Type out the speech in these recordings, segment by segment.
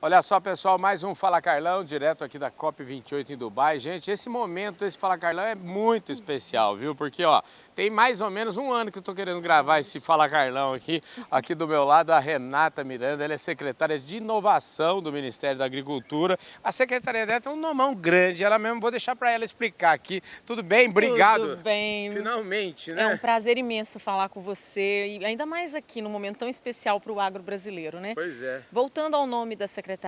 Olha só, pessoal, mais um Fala Carlão, direto aqui da COP28 em Dubai. Gente, esse momento, esse Fala Carlão é muito especial, viu? Porque, ó, tem mais ou menos um ano que eu tô querendo gravar esse Fala Carlão aqui. Aqui do meu lado, a Renata Miranda, ela é secretária de Inovação do Ministério da Agricultura. A secretaria dela tem um nomão grande, ela mesmo, vou deixar para ela explicar aqui. Tudo bem? Obrigado. Tudo bem. Finalmente, né? É um prazer imenso falar com você, e ainda mais aqui num momento tão especial para o agro brasileiro, né? Pois é. Voltando ao nome da secretaria.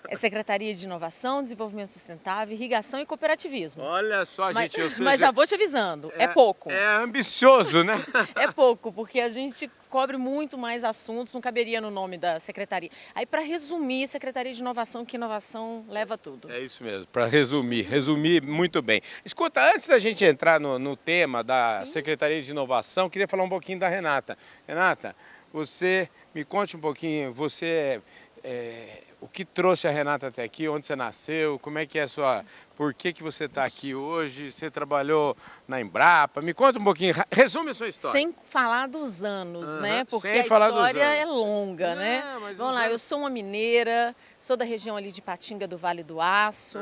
É Secretaria de Inovação, Desenvolvimento Sustentável, Irrigação e Cooperativismo. Olha só, gente, eu sou... Mas já vou te avisando, é pouco. É ambicioso, né? É pouco, porque a gente cobre muito mais assuntos, não caberia no nome da secretaria. Aí, para resumir, Secretaria de Inovação, que inovação leva tudo. É isso mesmo, para resumir muito bem. Escuta, antes da gente entrar no tema da Secretaria de Inovação, queria falar um pouquinho da Renata. Renata, você me conte um pouquinho, o que trouxe a Renata até aqui, onde você nasceu, como é que é a sua... Por que você está aqui hoje? Você trabalhou na Embrapa? Me conta um pouquinho, resume a sua história. Sem falar dos anos, né? Porque a falar história é longa, Não, né? mas Vamos lá, eu sou uma mineira, sou da região ali de Patinga do Vale do Aço,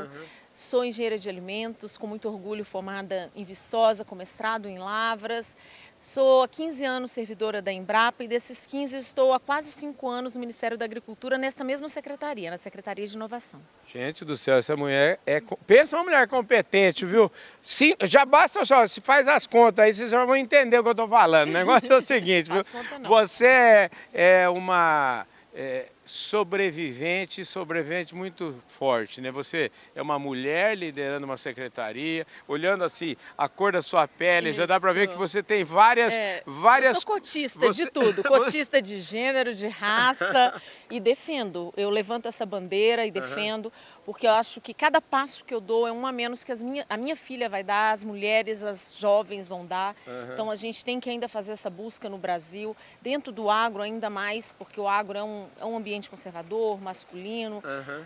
sou engenheira de alimentos, com muito orgulho formada em Viçosa, com mestrado em Lavras. Sou há 15 anos servidora da Embrapa e desses 15 estou há quase 5 anos no Ministério da Agricultura, nesta mesma secretaria, na Secretaria de Inovação. Gente do céu, essa mulher é... Pensa uma mulher competente, viu? Sim, já basta só, se faz as contas aí, vocês já vão entender o que eu estou falando. O negócio é o seguinte, viu? Você é uma... sobrevivente muito forte, né? Você é uma mulher liderando uma secretaria, olhando assim a cor da sua pele, já dá para ver que você tem várias... Eu sou cotista de tudo, cotista de gênero, de raça, e defendo. Eu levanto essa bandeira e defendo, porque eu acho que cada passo que eu dou é um a menos que a minha filha vai dar, as mulheres, as jovens vão dar. Então a gente tem que ainda fazer essa busca no Brasil, dentro do agro ainda mais, porque o agro é um ambiente conservador, masculino,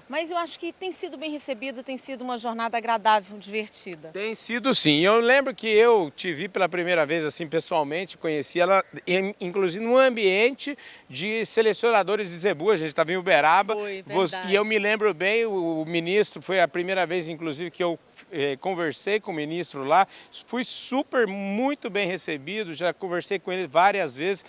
mas eu acho que tem sido bem recebido, tem sido uma jornada agradável, divertida. Tem sido sim, eu lembro que eu te vi pela primeira vez assim pessoalmente, conheci ela inclusive num ambiente de selecionadores de zebu, a gente estava em Uberaba. Foi, verdade. E eu me lembro bem, o ministro, foi a primeira vez inclusive que eu conversei com o ministro lá, fui muito bem recebido, já conversei com ele várias vezes,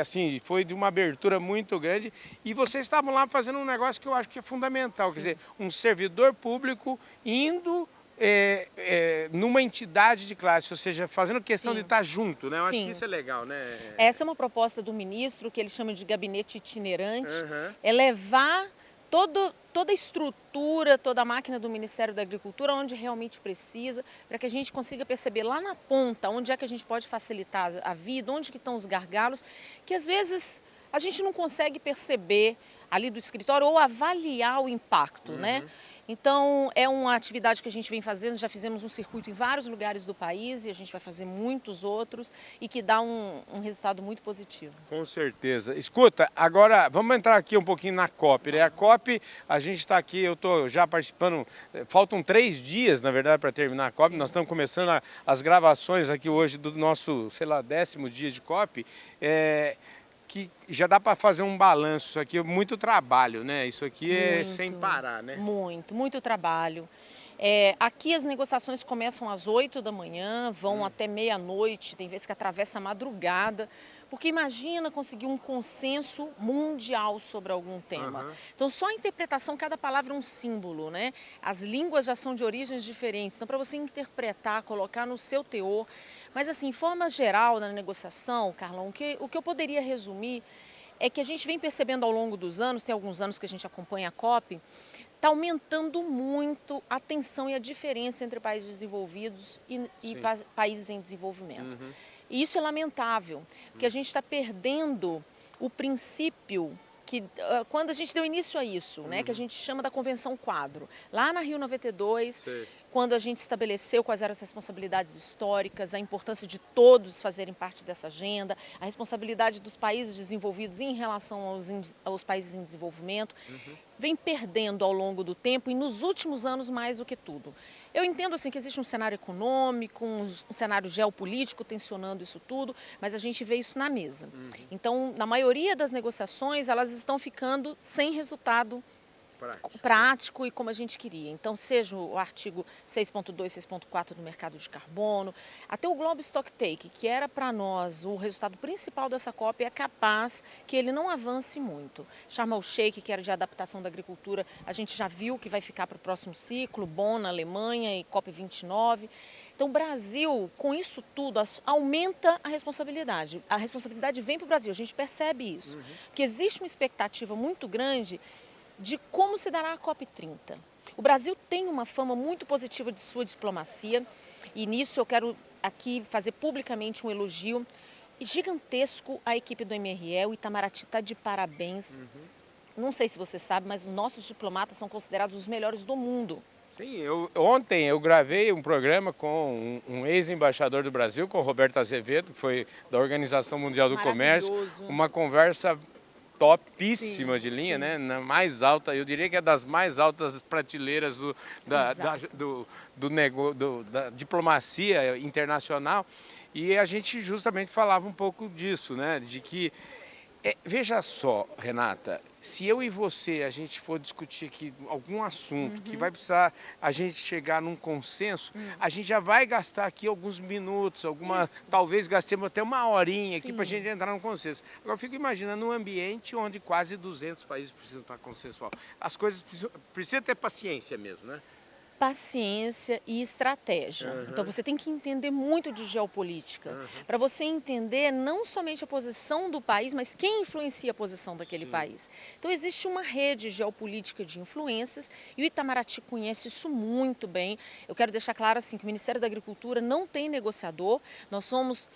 assim, foi de uma abertura muito grande e vocês estavam lá fazendo um negócio que eu acho que é fundamental, quer dizer, um servidor público indo numa entidade de classe, ou seja, fazendo questão de estar junto, né? Eu acho que isso é legal, né? Essa é uma proposta do ministro, que ele chama de gabinete itinerante, é levar toda a estrutura, toda a máquina do Ministério da Agricultura onde realmente precisa, para que a gente consiga perceber lá na ponta onde é que a gente pode facilitar a vida, onde que estão os gargalos, que às vezes a gente não consegue perceber ali do escritório ou avaliar o impacto, né? Então, é uma atividade que a gente vem fazendo, já fizemos um circuito em vários lugares do país e a gente vai fazer muitos outros e que dá um resultado muito positivo. Com certeza. Escuta, agora vamos entrar aqui um pouquinho na COP, né? A COP, a gente está aqui, eu estou já participando, faltam 3 dias, na verdade, para terminar a COP. Nós estamos começando as gravações aqui hoje do nosso, sei lá, 10º dia de COP. Que já dá para fazer um balanço, isso aqui é muito trabalho, né? Isso aqui é sem parar, né? Muito trabalho. Aqui as negociações começam às 8 da manhã, vão até meia-noite, tem vezes que atravessa a madrugada, porque imagina conseguir um consenso mundial sobre algum tema. Então só a interpretação, cada palavra é um símbolo, né? As línguas já são de origens diferentes, então para você interpretar, colocar no seu teor. Mas assim, em forma geral na negociação, Carlão, o que eu poderia resumir é que a gente vem percebendo ao longo dos anos, tem alguns anos que a gente acompanha a COP, está aumentando muito a tensão e a diferença entre países desenvolvidos e países em desenvolvimento. E isso é lamentável, porque a gente está perdendo o princípio que, quando a gente deu início a isso, né, que a gente chama da Convenção Quadro, lá na Rio 92, quando a gente estabeleceu quais eram as responsabilidades históricas, a importância de todos fazerem parte dessa agenda, a responsabilidade dos países desenvolvidos em relação aos países em desenvolvimento, vem perdendo ao longo do tempo e nos últimos anos mais do que tudo. Eu entendo assim que existe um cenário econômico, um cenário geopolítico tensionando isso tudo, mas a gente vê isso na mesa. Então, na maioria das negociações, elas estão ficando sem resultado prático e como a gente queria. Então, seja o artigo 6.2, 6.4 do mercado de carbono, até o Global Stocktake, que era para nós o resultado principal dessa COP, é capaz que ele não avance muito. Sharm el-Sheikh, que era de adaptação da agricultura, a gente já viu que vai ficar para o próximo ciclo, Bonn na Alemanha e COP29. Então, o Brasil, com isso tudo, aumenta a responsabilidade. A responsabilidade vem para o Brasil, a gente percebe isso. Porque existe uma expectativa muito grande de como se dará a COP30. O Brasil tem uma fama muito positiva de sua diplomacia e nisso eu quero aqui fazer publicamente um elogio gigantesco à equipe do MRE. O Itamaraty está de parabéns. Não sei se você sabe, mas os nossos diplomatas são considerados os melhores do mundo. Sim, ontem eu gravei um programa com um ex-embaixador do Brasil, com o Roberto Azevedo, que foi da Organização Mundial do Comércio, uma conversa topíssima de linha, né? Na mais alta, eu diria que é das mais altas prateleiras da diplomacia internacional. E a gente justamente falava um pouco disso, né? De que, veja só, Renata, se eu e você, a gente for discutir aqui algum assunto que vai precisar a gente chegar num consenso, a gente já vai gastar aqui alguns minutos, talvez gastemos até uma horinha aqui para a gente entrar num consenso. Agora, eu fico imaginando um ambiente onde quase 200 países precisam estar consensual. As coisas precisam ter paciência mesmo, né? Paciência e estratégia. Então você tem que entender muito de geopolítica, para você entender não somente a posição do país, mas quem influencia a posição daquele país. Então existe uma rede geopolítica de influências e o Itamaraty conhece isso muito bem. Eu quero deixar claro assim que o Ministério da Agricultura não tem negociador, nós somos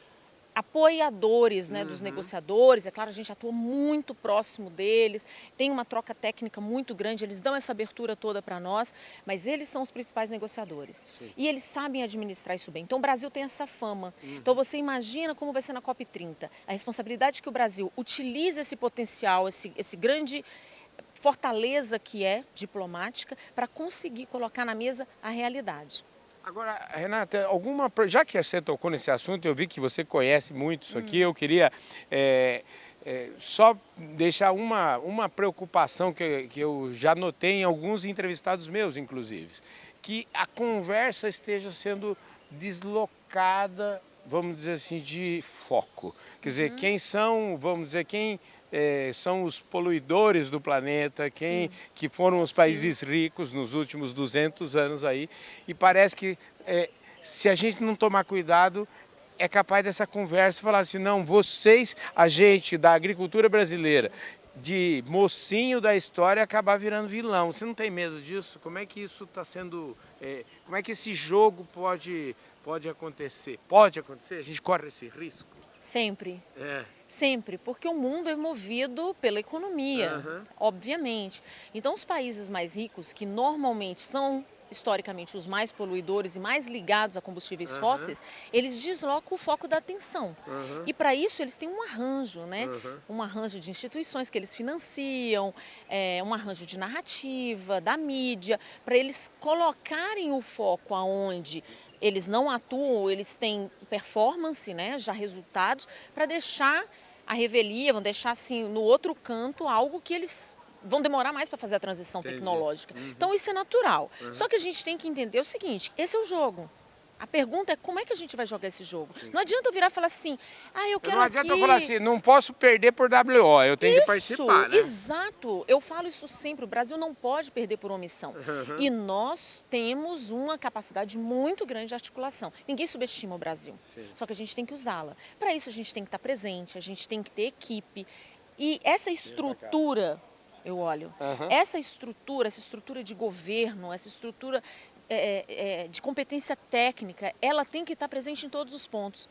apoiadores, né, dos negociadores. É claro, a gente atua muito próximo deles, tem uma troca técnica muito grande, eles dão essa abertura toda para nós, mas eles são os principais negociadores. E eles sabem administrar isso bem. Então o Brasil tem essa fama. Então você imagina como vai ser na COP30. A responsabilidade que o Brasil utilize esse potencial, esse grande fortaleza que é diplomática, para conseguir colocar na mesa a realidade. Agora, Renata, já que você tocou nesse assunto, eu vi que você conhece muito isso aqui, eu queria só deixar uma preocupação que eu já notei em alguns entrevistados meus, inclusive, que a conversa esteja sendo deslocada, vamos dizer assim, de foco. Quer dizer, quem são, vamos dizer, são os poluidores do planeta, que foram os países ricos nos últimos 200 anos aí, e parece que se a gente não tomar cuidado, é capaz dessa conversa falar assim, não, vocês, a gente da agricultura brasileira, de mocinho da história, acabar virando vilão. Você não tem medo disso? Como é que isso está sendo, como é que esse jogo pode acontecer? Pode acontecer? A gente corre esse risco? Sempre. Sempre, porque o mundo é movido pela economia, obviamente. Então, os países mais ricos, que normalmente são historicamente os mais poluidores e mais ligados a combustíveis fósseis, eles deslocam o foco da atenção. E para isso eles têm um arranjo, né? Um arranjo de instituições que eles financiam, um arranjo de narrativa, da mídia, para eles colocarem o foco aonde eles não atuam, eles têm performance, né, já resultados, para deixar a revelia, vão deixar assim no outro canto algo que eles vão demorar mais para fazer a transição tecnológica. Então isso é natural. Só que a gente tem que entender o seguinte, esse é o jogo. A pergunta é como é que a gente vai jogar esse jogo. Não adianta eu virar e falar assim, eu quero Não adianta eu falar assim, não posso perder por WO, eu tenho que participar, né? Exato. Eu falo isso sempre, o Brasil não pode perder por omissão. E nós temos uma capacidade muito grande de articulação. Ninguém subestima o Brasil, só que a gente tem que usá-la. Para isso a gente tem que estar presente, a gente tem que ter equipe. E essa estrutura, eu olho, essa estrutura de governo, essa estrutura de competência técnica, ela tem que estar presente em todos os pontos.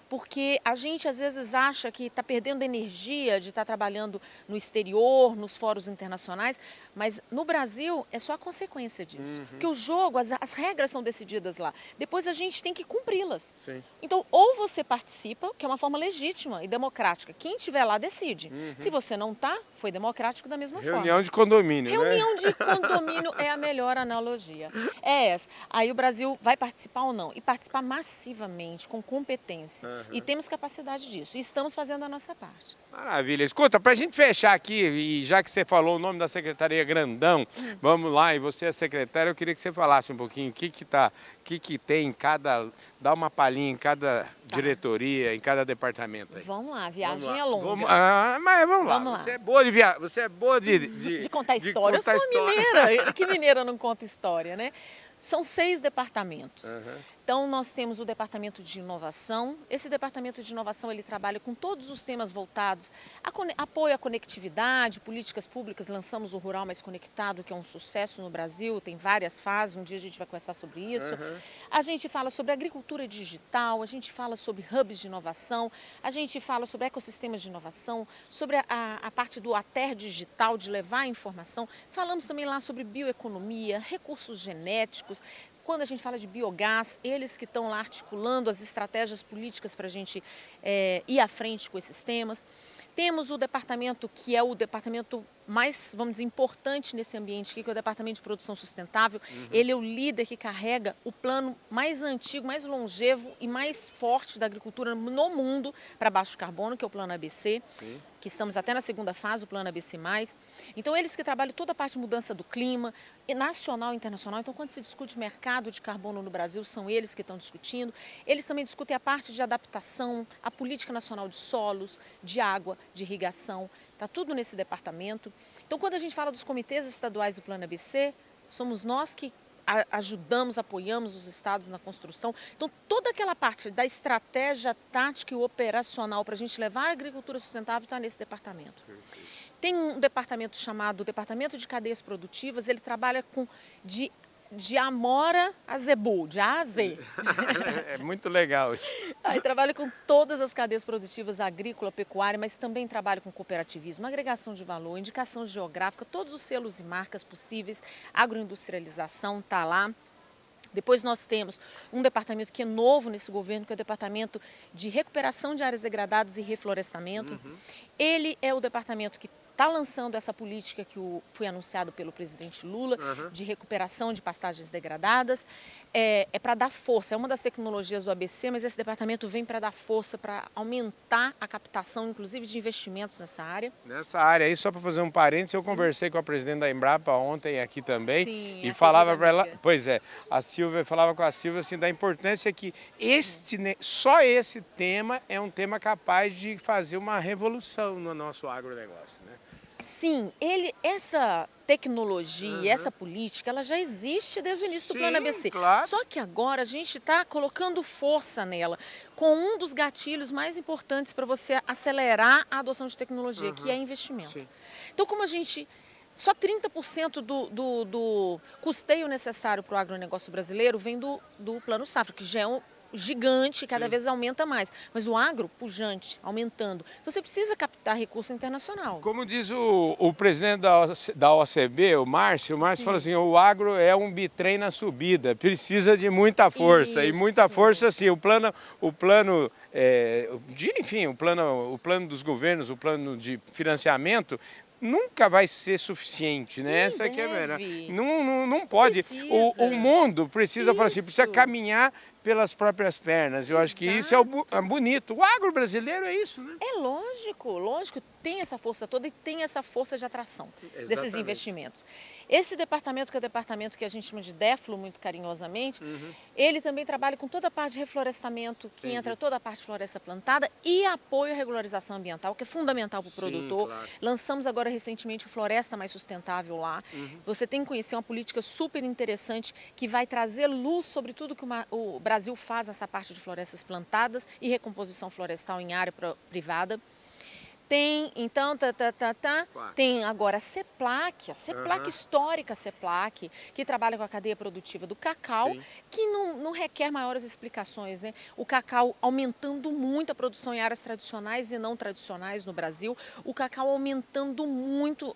porque a gente às vezes acha que está perdendo energia de estar trabalhando no exterior, nos fóruns internacionais, mas no Brasil é só a consequência disso. Porque o jogo, as regras são decididas lá. Depois a gente tem que cumpri-las. Então, ou você participa, que é uma forma legítima e democrática. Quem estiver lá decide. Se você não está, foi democrático da mesma forma. Reunião de condomínio, Reunião de condomínio é a melhor analogia. É essa. Aí o Brasil vai participar ou não? E participar massivamente, com competência. E temos capacidade disso. E estamos fazendo a nossa parte. Maravilha. Escuta, para a gente fechar aqui, e já que você falou o nome da secretaria grandão, vamos lá, e você é secretária, eu queria que você falasse um pouquinho o que tem em cada, dá uma palhinha em cada diretoria, em cada departamento aí. Vamos lá, viagem é longa. Mas vamos lá. Vamos lá. Você é boa de viagem, você é boa de contar história. Eu sou mineira. Que mineira não conta história, né? São 6 departamentos. Então, nós temos o Departamento de Inovação. Esse Departamento de Inovação, ele trabalha com todos os temas voltados a apoio à conectividade, políticas públicas. Lançamos o Rural Mais Conectado, que é um sucesso no Brasil, tem várias fases, um dia a gente vai conversar sobre isso. A gente fala sobre agricultura digital, a gente fala sobre hubs de inovação, a gente fala sobre ecossistemas de inovação, sobre a parte do ATER digital, de levar a informação. Falamos também lá sobre bioeconomia, recursos genéticos. Quando a gente fala de biogás, eles que estão lá articulando as estratégias políticas para a gente ir à frente com esses temas. Temos o departamento que é o departamento mais, vamos dizer, importante nesse ambiente aqui, que é o Departamento de Produção Sustentável. Ele é o líder que carrega o plano mais antigo, mais longevo e mais forte da agricultura no mundo para baixo carbono, que é o Plano ABC, que estamos até na segunda fase, o Plano ABC+. Então, eles que trabalham toda a parte de mudança do clima, nacional e internacional. Então, quando se discute mercado de carbono no Brasil, são eles que estão discutindo. Eles também discutem a parte de adaptação, a política nacional de solos, de água, de irrigação. Está tudo nesse departamento. Então, quando a gente fala dos comitês estaduais do Plano ABC, somos nós que ajudamos, apoiamos os estados na construção. Então, toda aquela parte da estratégia tática e operacional para a gente levar a agricultura sustentável está nesse departamento. Tem um departamento chamado Departamento de Cadeias Produtivas, ele trabalha com de amora a zebu, de A a Z. É muito legal isso. Aí trabalha com todas as cadeias produtivas, agrícola, pecuária, mas também trabalha com cooperativismo, agregação de valor, indicação geográfica, todos os selos e marcas possíveis, agroindustrialização está lá. Depois nós temos um departamento que é novo nesse governo, que é o Departamento de Recuperação de Áreas Degradadas e Reflorestamento. Ele é o departamento que está lançando essa política que foi anunciado pelo presidente Lula, de recuperação de pastagens degradadas. É para dar força, é uma das tecnologias do ABC, mas esse departamento vem para dar força, para aumentar a captação, inclusive, de investimentos nessa área. Nessa área aí, só para fazer um parênteses, eu conversei com a presidente da Embrapa ontem aqui também. Sim, e falava para ela, pois é, a Silvia falava com a Silvia assim, da importância que só esse tema é um tema capaz de fazer uma revolução no nosso agronegócio, né? Sim, essa tecnologia, essa política, ela já existe desde o início do Plano ABC. Claro. Só que agora a gente está colocando força nela, com um dos gatilhos mais importantes para você acelerar a adoção de tecnologia, que é investimento. Sim. Então, como a gente... Só 30% do custeio necessário para o agronegócio brasileiro vem do Plano Safra, que já é um gigante, cada vez aumenta mais. Mas o agro, pujante, aumentando. Então você precisa captar recurso internacional. Como diz o presidente da OCB, o Márcio falou assim, o agro é um bitrem na subida, precisa de muita força. Isso. E muita força, assim, o plano dos governos, o plano de financiamento, nunca vai ser suficiente, né? Essa aqui é a verdade. Não pode. O mundo precisa falar assim, precisa caminhar pelas próprias pernas. Eu acho que isso é bonito. O agro brasileiro é isso, né? É lógico, tem essa força toda e tem essa força de atração desses investimentos. Esse departamento, que é o departamento que a gente chama de DEFLO, muito carinhosamente, ele também trabalha com toda a parte de reflorestamento, que entra toda a parte de floresta plantada e apoio à regularização ambiental, que é fundamental para o produtor. Claro. Lançamos agora recentemente o Floresta Mais Sustentável lá. Você tem que conhecer uma política super interessante que vai trazer luz sobre tudo que o Brasil faz nessa parte de florestas plantadas e recomposição florestal em área privada. Tem, então, tem agora a CEPLAC, histórica CEPLAC, que trabalha com a cadeia produtiva do cacau, Sim. que não requer maiores explicações, né? O cacau aumentando muito a produção em áreas tradicionais e não tradicionais no Brasil, o cacau aumentando muito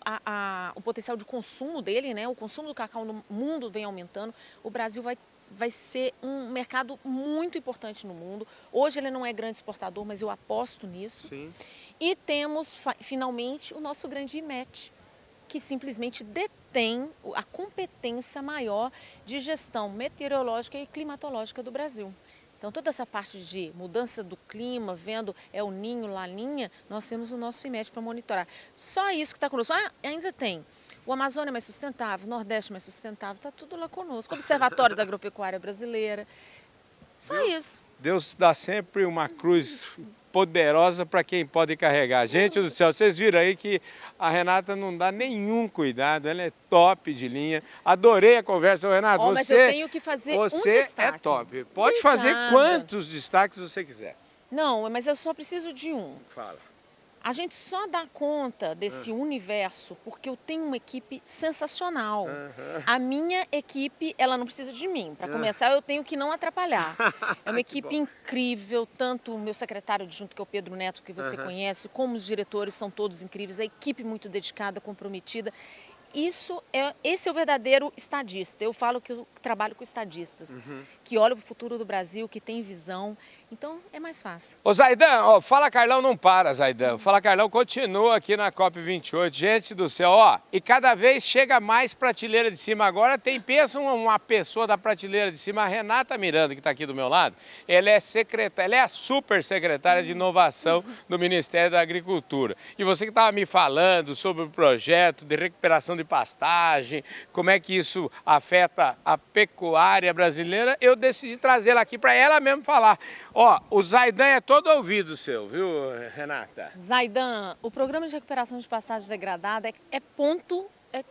o potencial de consumo dele, né? O consumo do cacau no mundo vem aumentando, o Brasil vai ser um mercado muito importante no mundo. Hoje ele não é grande exportador, mas eu aposto nisso. Sim. E temos, finalmente, o nosso grande IMET, que simplesmente detém a competência maior de gestão meteorológica e climatológica do Brasil. Então, toda essa parte de mudança do clima, vendo El Ninho, Laninha, nós temos o nosso IMET para monitorar. Só isso que está conosco. Ainda tem o Amazônia mais sustentável, o Nordeste mais sustentável, está tudo lá conosco. O Observatório da Agropecuária Brasileira. Só isso. Deus dá sempre uma cruz poderosa para quem pode carregar. Gente do céu, vocês viram aí que a Renata não dá nenhum cuidado, ela é top de linha. Adorei a conversa, Renata. Mas eu tenho que fazer um você destaque. É top. Pode fazer quantos destaques você quiser. Não, mas eu só preciso de um. Fala. A gente só dá conta desse universo porque eu tenho uma equipe sensacional. A minha equipe, ela não precisa de mim. Para começar, eu tenho que não atrapalhar. É uma equipe incrível, tanto o meu secretário adjunto, que é o Pedro Neto, que você conhece, como os diretores são todos incríveis. A equipe muito dedicada, comprometida. Esse é o verdadeiro estadista. Eu falo que eu trabalho com estadistas, que olham para o futuro do Brasil, que tem visão. Então, é mais fácil. Ô Zaidan, ó, Fala Carlão não para, Zaidan. Fala Carlão continua aqui na COP28. Gente do céu, ó, e cada vez chega mais prateleira de cima. Agora pensa uma pessoa da prateleira de cima, a Renata Miranda, que está aqui do meu lado. Ela é secretária, ela é a super secretária de inovação do Ministério da Agricultura. E você que estava me falando sobre o projeto de recuperação de pastagem, como é que isso afeta a pecuária brasileira, eu decidi trazê-la aqui para ela mesmo falar. Ó, o Zaidan é todo ouvido seu, viu, Renata? Zaidan, o programa de recuperação de pastagem degradada é ponto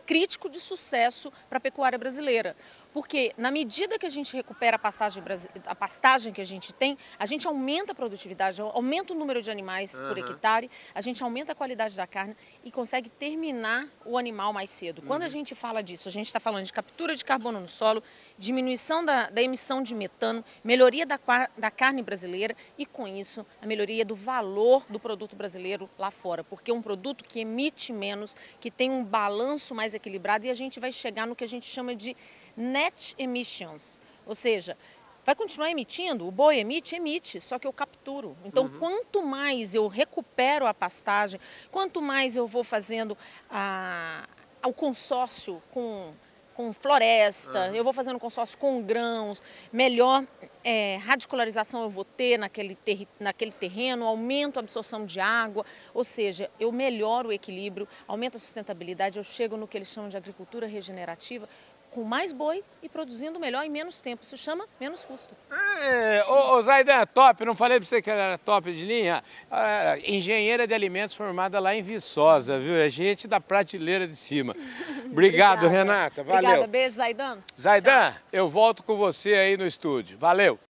crítico de sucesso para a pecuária brasileira. Porque na medida que a gente recupera a pastagem que a gente tem, a gente aumenta a produtividade, aumenta o número de animais por hectare, a gente aumenta a qualidade da carne e consegue terminar o animal mais cedo. Quando a gente fala disso, a gente está falando de captura de carbono no solo, diminuição da emissão de metano, melhoria da carne brasileira e, com isso, a melhoria do valor do produto brasileiro lá fora. Porque é um produto que emite menos, que tem um balanço mais equilibrado e a gente vai chegar no que a gente chama de net emissions, ou seja, vai continuar emitindo, o boi emite, só que eu capturo. Então, quanto mais eu recupero a pastagem, quanto mais eu vou fazendo o consórcio com floresta, eu vou fazendo consórcio com grãos, melhor radicularização eu vou ter naquele terreno, aumento a absorção de água, ou seja, eu melhoro o equilíbrio, aumento a sustentabilidade, eu chego no que eles chamam de agricultura regenerativa, com mais boi e produzindo melhor em menos tempo. Isso chama menos custo. Ô Zaidan, top, não falei para você que era top de linha? Engenheira de alimentos formada lá em Viçosa, viu? É gente da prateleira de cima. Obrigado, Renata. Valeu. Obrigada, beijo, Zaidan. Zaidan, eu volto com você aí no estúdio. Valeu.